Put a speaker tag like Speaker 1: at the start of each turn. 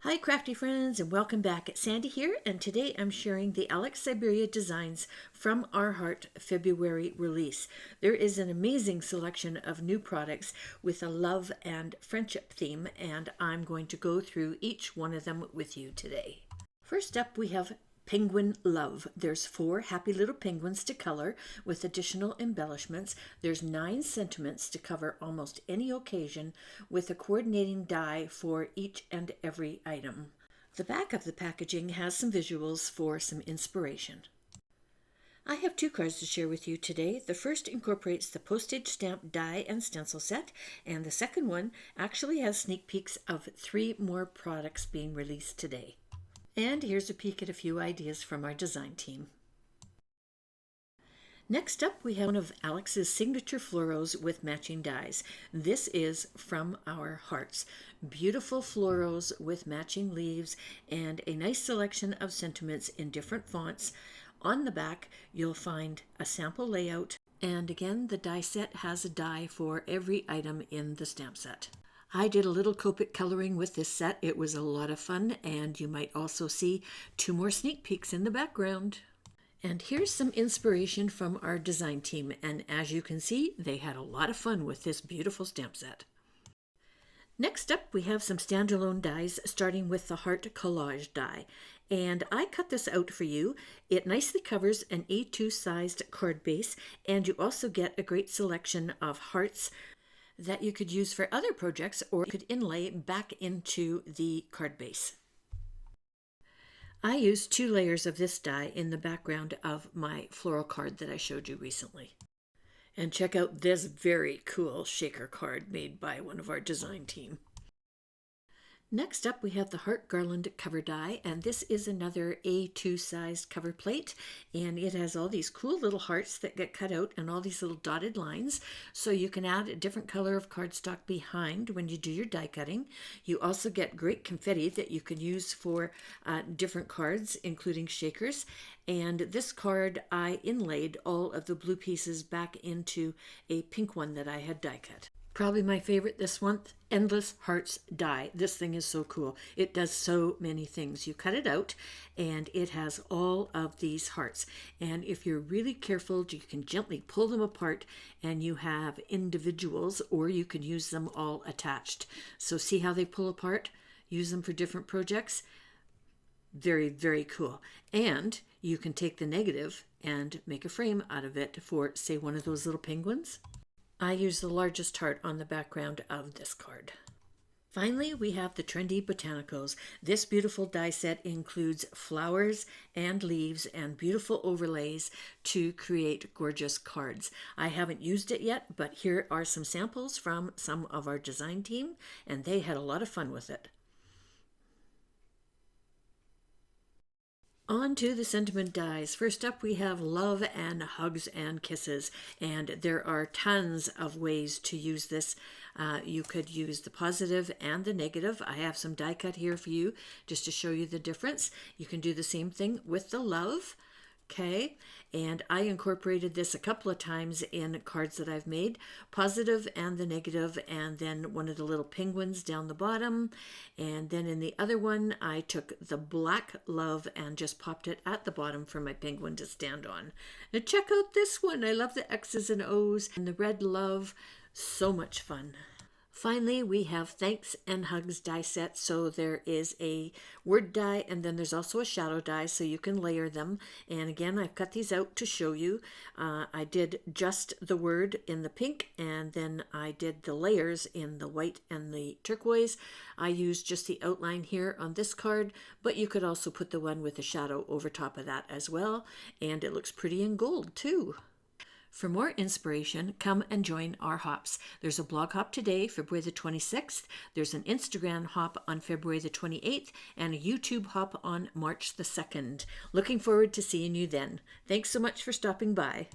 Speaker 1: Hi crafty friends, and welcome back. It's Sandy here, and today I'm sharing the Alex Syberia Designs from Our Heart February release. There is an amazing selection of new products with a love and friendship theme, and I'm going to go through each one of them with you today. First up, we have Penguin Love. There's 4 happy little penguins to color with additional embellishments. There's 9 sentiments to cover almost any occasion with a coordinating die for each and every item. The back of the packaging has some visuals for some inspiration. I have 2 cards to share with you today. The first incorporates the postage stamp die and stencil set, and the second one actually has sneak peeks of 3 more products being released today. And here's a peek at a few ideas from our design team. Next up, we have one of Alex's signature florals with matching dies. This is from Our Hearts. Beautiful florals with matching leaves and a nice selection of sentiments in different fonts. On the back, you'll find a sample layout. And again, the die set has a die for every item in the stamp set. I did a little Copic coloring with this set. It was a lot of fun, and you might also see 2 more sneak peeks in the background. And here's some inspiration from our design team, and as you can see, they had a lot of fun with this beautiful stamp set. Next up, we have some standalone dies, starting with the Heart Collage die. And I cut this out for you. It nicely covers an A2 sized card base, and you also get a great selection of hearts that you could use for other projects or you could inlay back into the card base. I used 2 layers of this die in the background of my floral card that I showed you recently. And check out this very cool shaker card made by one of our design team. Next up, we have the Heart Garland cover die, and this is another A2 sized cover plate, and it has all these cool little hearts that get cut out and all these little dotted lines, so you can add a different color of cardstock behind when you do your die cutting. You also get great confetti that you can use for different cards, including shakers, and this card I inlaid all of the blue pieces back into a pink one that I had die cut. Probably my favorite this month, Endless Hearts die. This thing is so cool. It does so many things. You cut it out and it has all of these hearts. And if you're really careful, you can gently pull them apart and you have individuals, or you can use them all attached. So see how they pull apart? Use them for different projects. Very, very cool. And you can take the negative and make a frame out of it for, say, one of those little penguins. I use the largest heart on the background of this card. Finally, we have the Trendy Botanicals. This beautiful die set includes flowers and leaves and beautiful overlays to create gorgeous cards. I haven't used it yet, but here are some samples from some of our design team, and they had a lot of fun with it. On to the sentiment dies. First up, we have Love and Hugs and Kisses, and there are tons of ways to use this. You could use the positive and the negative. I have some die cut here for you just to show you the difference. You can do the same thing with the love. Okay, and I incorporated this a couple of times in cards that I've made, positive and the negative, and then one of the little penguins down the bottom. And then in the other one, I took the black love and just popped it at the bottom for my penguin to stand on. Now check out this one. I love the X's and O's and the red love. So much fun. Finally, we have Thanks and Hugs die set. So there is a word die and then there's also a shadow die, so you can layer them. And again, I've cut these out to show you. I did just the word in the pink, and then I did the layers in the white and the turquoise. I used just the outline here on this card, but you could also put the one with the shadow over top of that as well. And it looks pretty in gold too. For more inspiration, come and join our hops. There's a blog hop today, February the 26th. There's an Instagram hop on February the 28th and a YouTube hop on March the 2nd. Looking forward to seeing you then. Thanks so much for stopping by.